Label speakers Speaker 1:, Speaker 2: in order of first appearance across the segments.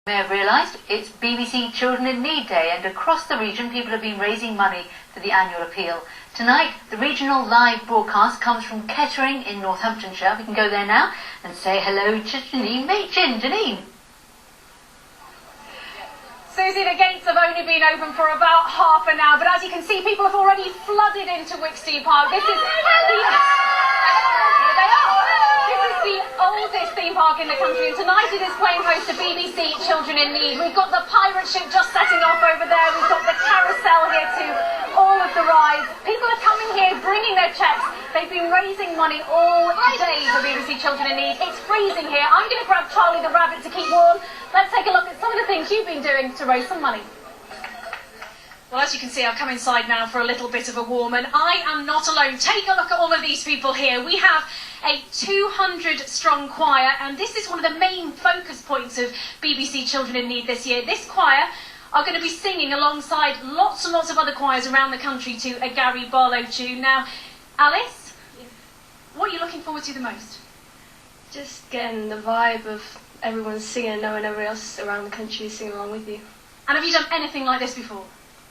Speaker 1: may have realised it's BBC Children in Need Day, and across the region people have been raising money for the annual appeal. Tonight the regional live broadcast comes from Kettering in Northamptonshire. We can go there now and say hello to Janine Machin. Janine.
Speaker 2: Susie, the gates have only been open for about half an hour, but as you can see, people have already flooded into Wicksteed Park. This is the oldest theme park in the country, and tonight it is playing host to BBC Children in Need. We've got the pirate ship just setting off over there. We've got the carousel here too, all of the rides. People are coming here, bringing their cheques. They've been raising money all day for BBC Children in Need. It's freezing here. I'm going to grab Charlie the rabbit to keep warm. Let's take a look at some of the things you've been doing to raise some money. Well, as you can see, I've come inside now for a little bit of a warm, and I am not alone. Take a look at all of these people here. We have a 200-strong choir, and this is one of the main focus points of BBC Children in Need this year. This choir are going to be singing alongside lots and lots of other choirs around the country to a Gary Barlow tune. Now, Alice, what are you looking forward to the most?
Speaker 3: Just getting the vibe of everyone singing and knowing everyone else around the country singing along with you.
Speaker 2: And have you done anything like this before?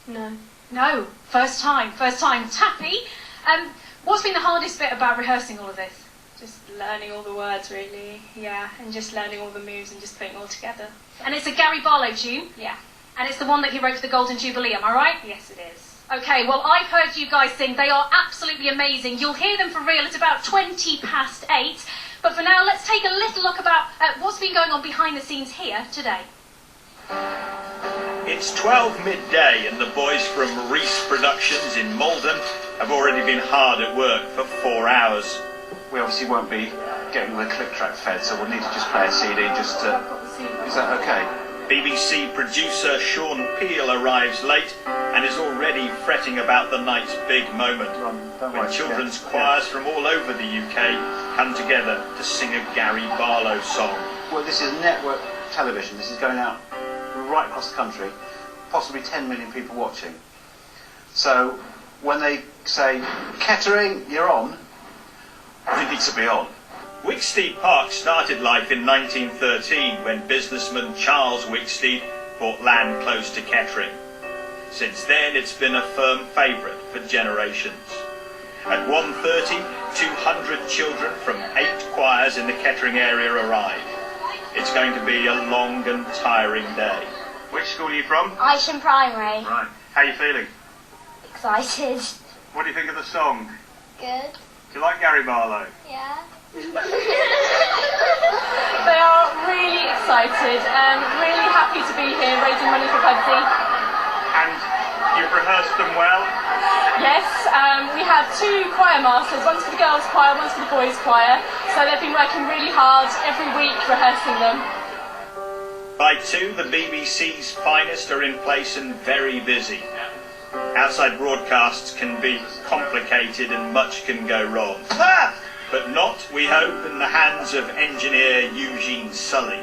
Speaker 3: No.
Speaker 2: No, first time. Taffy, what's been the hardest bit about rehearsing all of this?
Speaker 3: Just learning all the words, really, yeah, and just learning all the moves and just putting it all together.
Speaker 2: And it's a Gary Barlow tune?
Speaker 3: Yeah.
Speaker 2: And it's the one that he wrote for the Golden Jubilee, am I right?
Speaker 3: Yes, it is.
Speaker 2: Okay, well, I've heard you guys sing. They are absolutely amazing. You'll hear them for real at about 8:20. But for now, let's take a little look about what's been going on behind the scenes here today.
Speaker 4: It's 12 midday and the boys from Reese Productions in Malden have already been hard at work for 4 hours.
Speaker 5: We obviously won't be getting the click track fed, so we'll need to just play a CD just to... Is that okay?
Speaker 4: BBC producer Sean Peel arrives late and is already fretting about the night's big moment when children's choirs from all over the UK come together to sing a Gary Barlow song.
Speaker 5: Well, this is network television. This is going out right across the country, possibly 10 million people watching. So when they say, Kettering, you're on, you need to be on.
Speaker 4: Wicksteed Park started life in 1913 when businessman Charles Wicksteed bought land close to Kettering. Since then it's been a firm favourite for generations. At 1:30, 200 children from 8 choirs in the Kettering area arrive. It's going to be a long and tiring day. Which school are you from?
Speaker 6: Isham Primary.
Speaker 4: Right. How are you feeling?
Speaker 6: Excited.
Speaker 4: What do you think of the song?
Speaker 6: Good.
Speaker 4: Do you like Gary Barlow?
Speaker 6: Yeah.
Speaker 2: They are really excited and really happy to be here raising money for Pudsey.
Speaker 4: And you've rehearsed them well?
Speaker 2: Yes, we had 2 choir masters, one's for the girls' choir, one's for the boys' choir. So they've been working really hard every week rehearsing them.
Speaker 4: By 2, the BBC's finest are in place and very busy. Outside broadcasts can be complicated and much can go wrong. But not, we hope, in the hands of engineer Eugene Sully.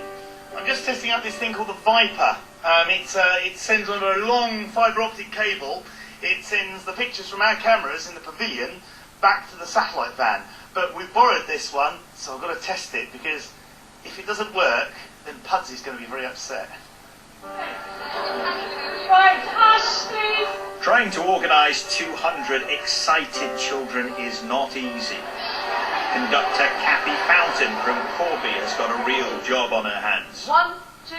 Speaker 7: I'm just testing out this thing called the Viper. It sends over a long fibre optic cable. It sends the pictures from our cameras in the pavilion back to the satellite van. But we've borrowed this one, so I've got to test it, because if it doesn't work, then Pudsey's going to be very upset.
Speaker 2: Right, hush, please.
Speaker 4: Trying to organise 200 excited children is not easy. Conductor Kathy Fountain from Corby has got a real job on her hands.
Speaker 2: 1, 2,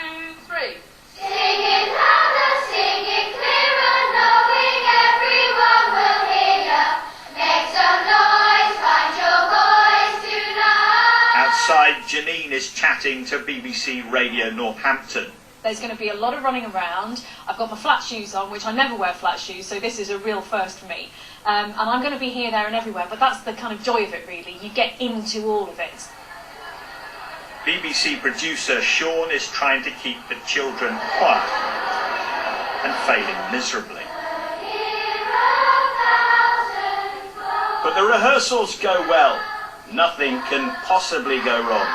Speaker 2: 3.
Speaker 6: Sing it louder, sing it clearer, knowing everyone will hear ya. Make some noise, find your voice tonight.
Speaker 4: Outside, Janine is chatting to BBC Radio Northampton.
Speaker 2: There's going to be a lot of running around. I've got my flat shoes on, which I never wear flat shoes, so this is a real first for me. And I'm going to be here, there and everywhere, but that's the kind of joy of it, really. You get into all of it.
Speaker 4: BBC producer Sean is trying to keep the children quiet and failing miserably. But the rehearsals go well. Nothing can possibly go wrong.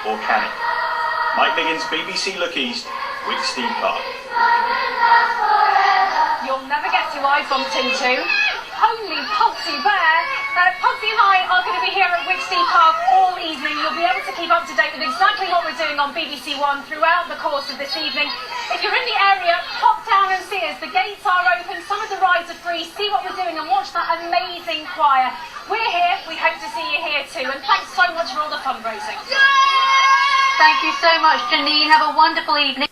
Speaker 4: Or can it? Mike Biggins, BBC Look East, Wicksteed Park.
Speaker 2: You'll never guess who I bumped into. only Pudsey Bear. Pudsey and I are going to be here at Wigsty Park all evening. You'll be able to keep up to date with exactly what we're doing on BBC One throughout the course of this evening. If you're in the area, pop down and see us. The gates are open, some of the rides are free. See what we're doing and watch that amazing choir. We're here, we hope to see you here too. And thanks so much for all the fundraising.
Speaker 1: Thank you so much, Janine. Have a wonderful evening.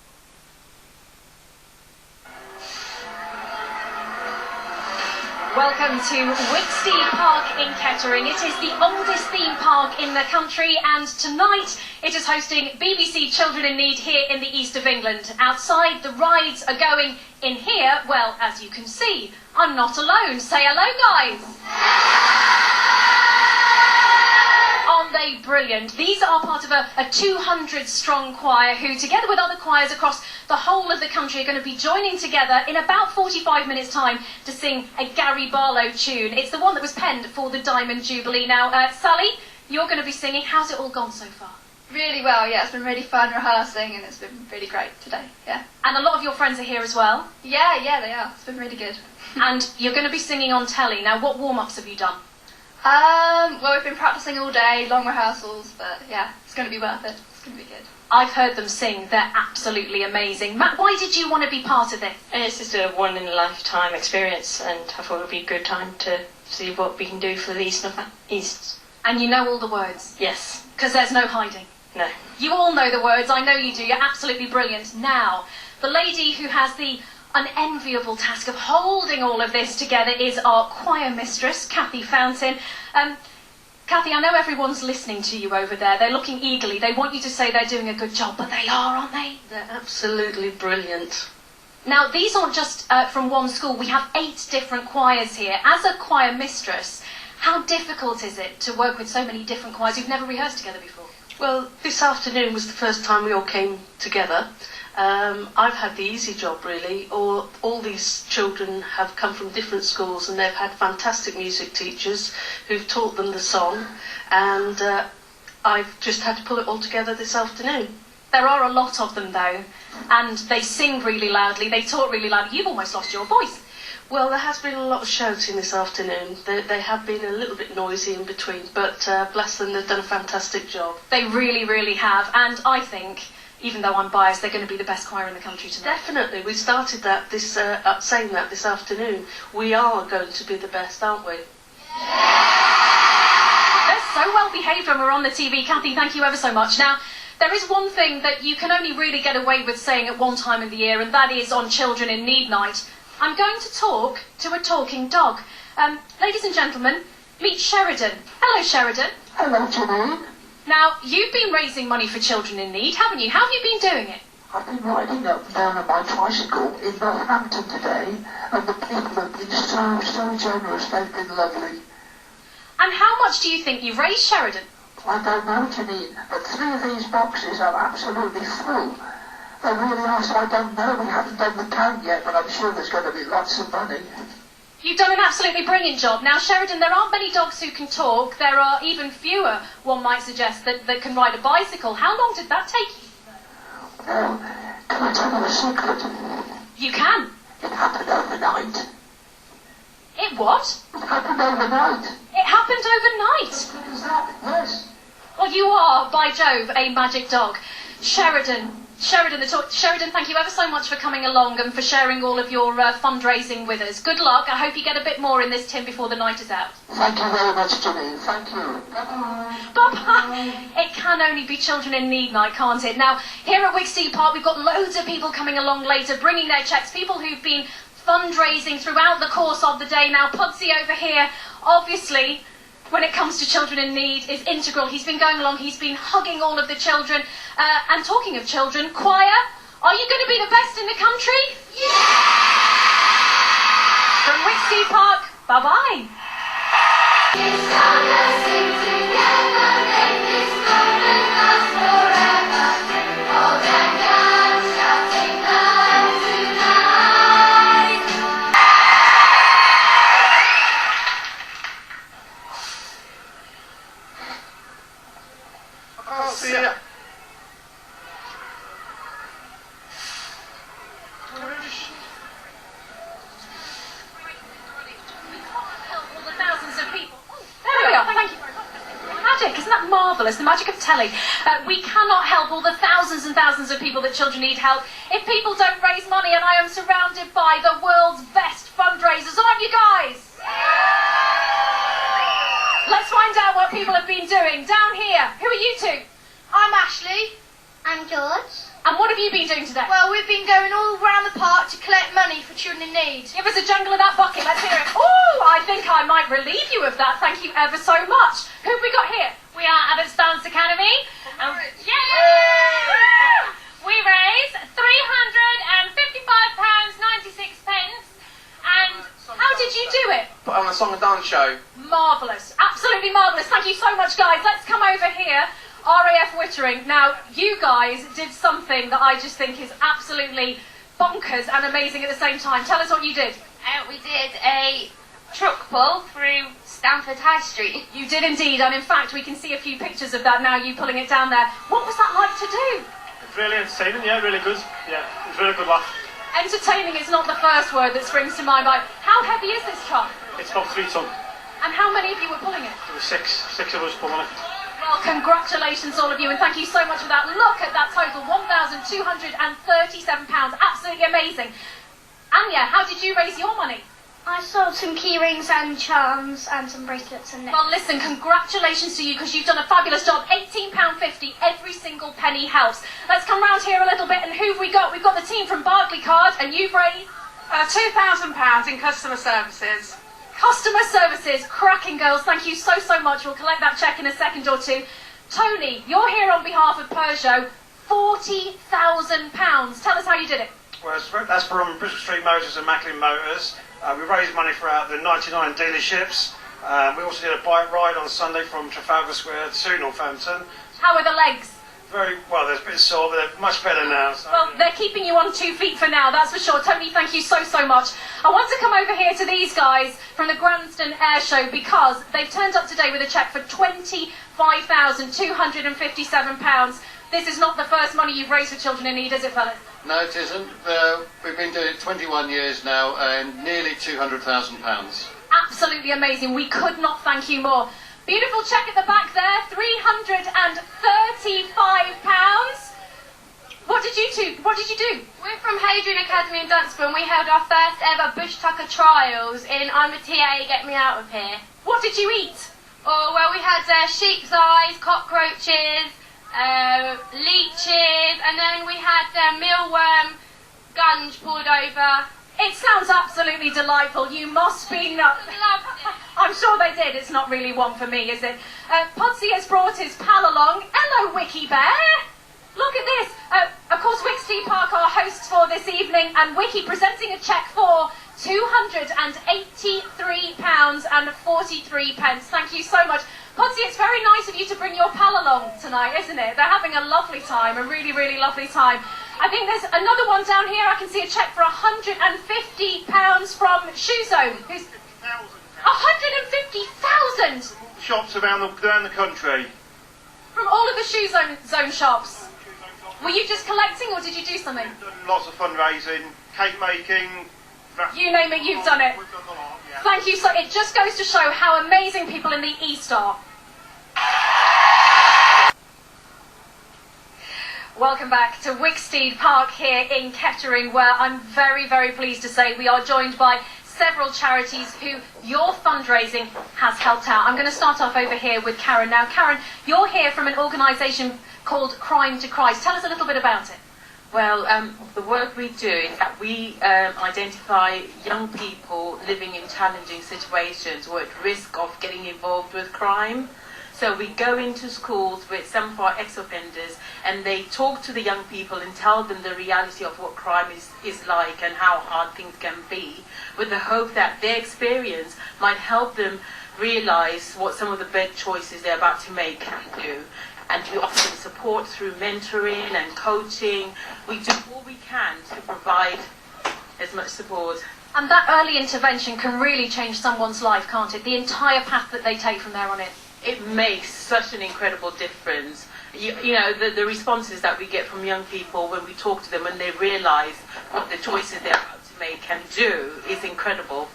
Speaker 2: Welcome to Wigsty Park in Kettering. It is the oldest theme park in the country, and tonight it is hosting BBC Children in Need here in the east of England. Outside, the rides are going. In here, well, as you can see, I'm not alone. Say hello, guys. Aren't they brilliant? These are part of a 200-strong choir who, together with other choirs across the whole of the country, are going to be joining together in about 45 minutes' time to sing a Gary Barlow tune. It's the one that was penned for the Diamond Jubilee. Now, Sally, you're going to be singing. How's it all gone so far?
Speaker 8: Really well, yeah. It's been really fun rehearsing and it's been really great today, yeah.
Speaker 2: And a lot of your friends are here as well?
Speaker 8: Yeah, they are. It's been really good.
Speaker 2: And you're going to be singing on telly. Now, what warm-ups have you done?
Speaker 8: Well, we've been practicing all day, long rehearsals, but yeah, it's going to be worth it. It's going to be good.
Speaker 2: I've heard them sing. They're absolutely amazing. Matt, why did you want to be part of this?
Speaker 9: It's just a one-in-a-lifetime experience, and I thought it would be a good time to see what we can do for the East.
Speaker 2: And you know all the words?
Speaker 9: Yes.
Speaker 2: Because there's no hiding.
Speaker 9: No.
Speaker 2: You all know the words. I know you do. You're absolutely brilliant. Now, the lady who has the unenviable task of holding all of this together is our choir mistress, Kathy Fountain. Kathy, I know everyone's listening to you over there. They're looking eagerly. They want you to say they're doing a good job, but they are, aren't they?
Speaker 9: They're absolutely brilliant.
Speaker 2: Now, these aren't just from one school. We have 8 different choirs here. As a choir mistress, how difficult is it to work with so many different choirs who've never rehearsed together before?
Speaker 9: Well, this afternoon was the first time we all came together. I've had the easy job, really. All these children have come from different schools and they've had fantastic music teachers who've taught them the song, and I've just had to pull it all together this afternoon.
Speaker 2: There are a lot of them, though, and they sing really loudly, they talk really loudly. You've almost lost your voice.
Speaker 9: Well, there has been a lot of shouting this afternoon. They have been a little bit noisy in between, but bless them, they've done a fantastic job.
Speaker 2: They really, really have, and I think, even though I'm biased, they're going to be the best choir in the country tonight.
Speaker 9: Definitely. We started that saying that this afternoon. We are going to be the best, aren't we?
Speaker 2: They're so well behaved when we're on the TV. Kathy, thank you ever so much. Now, there is one thing that you can only really get away with saying at one time of the year, and that is on Children in Need Night. I'm going to talk to a talking dog. Ladies and gentlemen, meet Sheridan. Hello, Sheridan.
Speaker 10: Hello, Janine.
Speaker 2: Now, you've been raising money for children in need, haven't you? How have you been doing it?
Speaker 10: I've been riding up and down on my tricycle in Northampton today, and the people have been so generous. They've been lovely.
Speaker 2: And how much do you think you've raised, Sheridan?
Speaker 10: I don't know, Janine, but 3 of these boxes are absolutely full. They really are, so I don't know. We haven't done the count yet, but I'm sure there's going to be lots of money.
Speaker 2: You've done an absolutely brilliant job. Now, Sheridan, there aren't many dogs who can talk. There are even fewer, one might suggest, that can ride a bicycle. How long did that take you?
Speaker 10: Well, can I tell you a secret?
Speaker 2: You can.
Speaker 10: It happened overnight.
Speaker 2: It what?
Speaker 10: It happened overnight.
Speaker 2: It happened overnight.
Speaker 10: As good as that, yes.
Speaker 2: Well, you are, by Jove, a magic dog. Sheridan, thank you ever so much for coming along and for sharing all of your fundraising with us. Good luck. I hope you get a bit more in this tin before the night is out.
Speaker 10: Thank you very much, Janine. Thank you. Bye-bye.
Speaker 2: Bye-bye. It can only be Children in Need Night, can't it? Now, here at Wigsty Park, we've got loads of people coming along later, bringing their cheques, people who've been fundraising throughout the course of the day. Now, Pudsey over here, obviously, when it comes to children in need, is integral. He's been going along, he's been hugging all of the children. And talking of children, choir, are you going to be the best in the country? Yeah! From Wigsty Park, bye-bye.
Speaker 6: It's gonna sing together, make this moment last forever. All them guns shouting loud tonight.
Speaker 7: I'll see ya.
Speaker 2: marvellous, the magic of telly. We cannot help all the thousands and thousands of people that children need help if people don't raise money, and I am surrounded by the world's best fundraisers, aren't you guys? Let's find out what people have been doing. Down here, who are you two?
Speaker 6: I'm Ashley. I'm George.
Speaker 2: And what have you been doing today?
Speaker 6: Well, we've been going all around the park to collect money for children in need.
Speaker 2: Give us a jungle of that bucket, let's hear it. Oh, I think I might relieve you of that. Thank you ever so much. Who have we got here? We are Abbott's Dance Academy. Yeah! We raise £355.96. And how did you do it?
Speaker 11: Put on a song and dance show.
Speaker 2: Marvellous. Absolutely marvellous. Thank you so much, guys. Let's come over here. RAF Wittering. Now, you guys did something that I just think is absolutely bonkers and amazing at the same time. Tell us what you did.
Speaker 12: We did a truck pull through Stamford High Street.
Speaker 2: You did indeed, and in fact we can see a few pictures of that now, you pulling it down there. What was that like to do?
Speaker 13: It's really entertaining, yeah, really good. Yeah, it was really good laugh.
Speaker 2: Entertaining is not the first word that springs to my mind. How heavy is this truck?
Speaker 13: It's about 3 ton.
Speaker 2: And how many of you were pulling it?
Speaker 13: There were six of us pulling it.
Speaker 2: Well, congratulations all of you, and thank you so much for that. Look at that total, £1,237. Absolutely amazing. Anya, how did you raise your money?
Speaker 6: I sold some key rings and charms and some bracelets and necklaces.
Speaker 2: Well, listen, congratulations to you, because you've done a fabulous job. £18.50, every single penny helps. Let's come round here a little bit, and who have we got? We've got the team from Barclaycard, and you've raised
Speaker 9: £2,000 in customer services.
Speaker 2: Customer services, cracking girls, thank you so much. We'll collect that cheque in a second or two. Tony, you're here on behalf of Peugeot, £40,000. Tell us how you did it.
Speaker 14: Well, that's from Bristol Street Motors and Macklin Motors. We raised money throughout the 99 dealerships. We also did a bike ride on Sunday from Trafalgar Square to Northampton.
Speaker 2: How are the legs?
Speaker 14: Very well, they're a bit sore, but they're much better now. So.
Speaker 2: Well, they're keeping you on 2 feet for now, that's for sure. Tony, thank you so much. I want to come over here to these guys from the Granston Air Show, because they've turned up today with a cheque for £25,257. This is not the first money you've raised for children in need, is it, fellas?
Speaker 15: No, it isn't. We've been doing it 21 years now and nearly £200,000.
Speaker 2: Absolutely amazing. We could not thank you more. Beautiful cheque at the back there, £335. What did you do?
Speaker 12: We're from Hadrian Academy in Dunstable, and we held our first ever Bush Tucker trials in I'm a TA, Get Me Out of Here.
Speaker 2: What did you eat?
Speaker 12: Oh, well, we had sheep's eyes, cockroaches, leeches, and then we had mealworm gunge poured over.
Speaker 2: It sounds absolutely delightful. You must be nuts. I'm sure they did. It's not really one for me, is it? Podsy has brought his pal along. Hello, Wiki Bear. Look at this. Of course, Wicksteed Park are hosts for this evening, and Wiki presenting a cheque for £283.43. Thank you so much. Podsy, it's very nice of you to bring your pal along tonight, isn't it? They're having a lovely time, a really lovely time. I think there's another one down here. I can see a cheque for £150 from Shoe Zone. Who's £150,000?
Speaker 13: Shops around the country.
Speaker 2: From all of the Shoe Zone shops. Were you just collecting, or did you do something?
Speaker 13: We've done lots of fundraising, cake making.
Speaker 2: You name it, you've done it.
Speaker 13: We've done a lot, yeah.
Speaker 2: Thank you. So it just goes to show how amazing people in the East are. Welcome back to Wicksteed Park here in Kettering, where I'm very pleased to say we are joined by several charities who your fundraising has helped out. I'm going to start off over here with Karen. Now, Karen, you're here from an organisation called Crime to Christ. Tell us a little bit about it.
Speaker 16: Well, the work we do is that we identify young people living in challenging situations or at risk of getting involved with crime. So we go into schools with some of our ex-offenders, and they talk to the young people and tell them the reality of what crime is like and how hard things can be, with the hope that their experience might help them realise what some of the bad choices they're about to make can do. And we offer them support through mentoring and coaching. We do all we can to provide as much support.
Speaker 2: And that early intervention can really change someone's life, can't it? The entire path that they take from there on in.
Speaker 16: It makes such an incredible difference. You know, the responses that we get from young people when we talk to them and they realise what the choices they're about to make can do is incredible.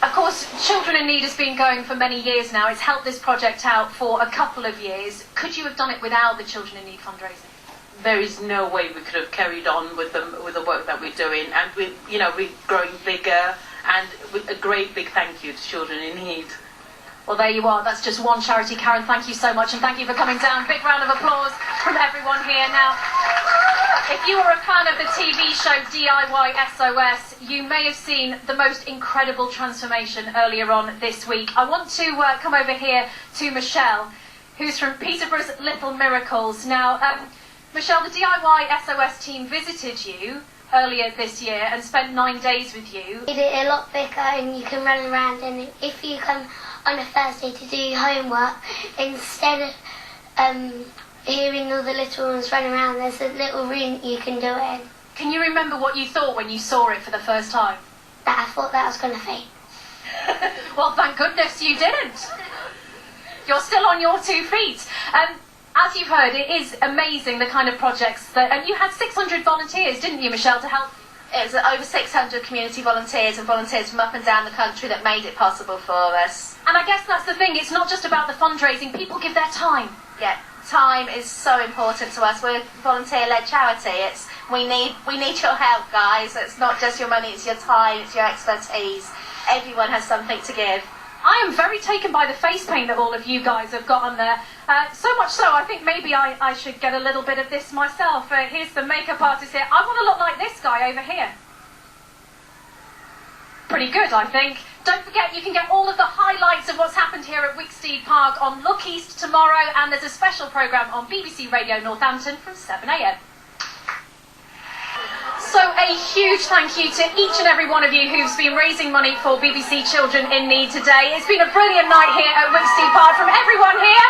Speaker 2: Of course, Children in Need has been going for many years now. It's helped this project out for a couple of years. Could you have done it without the Children in Need fundraising?
Speaker 16: There is no way we could have carried on with the work that we're doing, and we're growing bigger. And with a great big thank you to Children in Need.
Speaker 2: Well, there you are. That's just one charity. Karen, thank you so much, and thank you for coming down. Big round of applause from everyone here. Now, if you are a fan of the TV show DIY SOS, you may have seen the most incredible transformation earlier on this week. I want to come over here to Michelle, who's from Peterborough's Little Miracles. Now, Michelle, the DIY SOS team visited you earlier this year and spent 9 days with you.
Speaker 6: Made it a lot bigger and you can run around, and if you come on a Thursday to do your homework, instead of hearing all the little ones run around, there's a little room you can do it in.
Speaker 2: Can you remember what you thought when you saw it for the first time?
Speaker 6: That I thought that I was going to faint.
Speaker 2: Well, thank goodness you didn't. You're still on your 2 feet. As you've heard, it is amazing the kind of projects that... And you had 600 volunteers, didn't you, Michelle, to help?
Speaker 11: It was over 600 community volunteers and volunteers from up and down the country that made it possible for us.
Speaker 2: And I guess that's the thing, it's not just about the fundraising, people give their time.
Speaker 11: Yeah, time is so important to us. We're a volunteer-led charity. We need your help, guys. It's not just your money, it's your time, it's your expertise. Everyone has something to give.
Speaker 2: I am very taken by the face paint that all of you guys have got on there. So much so, I think maybe I should get a little bit of this myself. Here's the makeup artist here. I want to look like this guy over here. Pretty good, I think. Don't forget, you can get all of the highlights of what's happened here at Wicksteed Park on Look East tomorrow, and there's a special programme on BBC Radio Northampton from 7 a.m. So a huge thank you to each and every one of you who's been raising money for BBC Children in Need today. It's been a brilliant night here at Wicksteed Park from everyone here.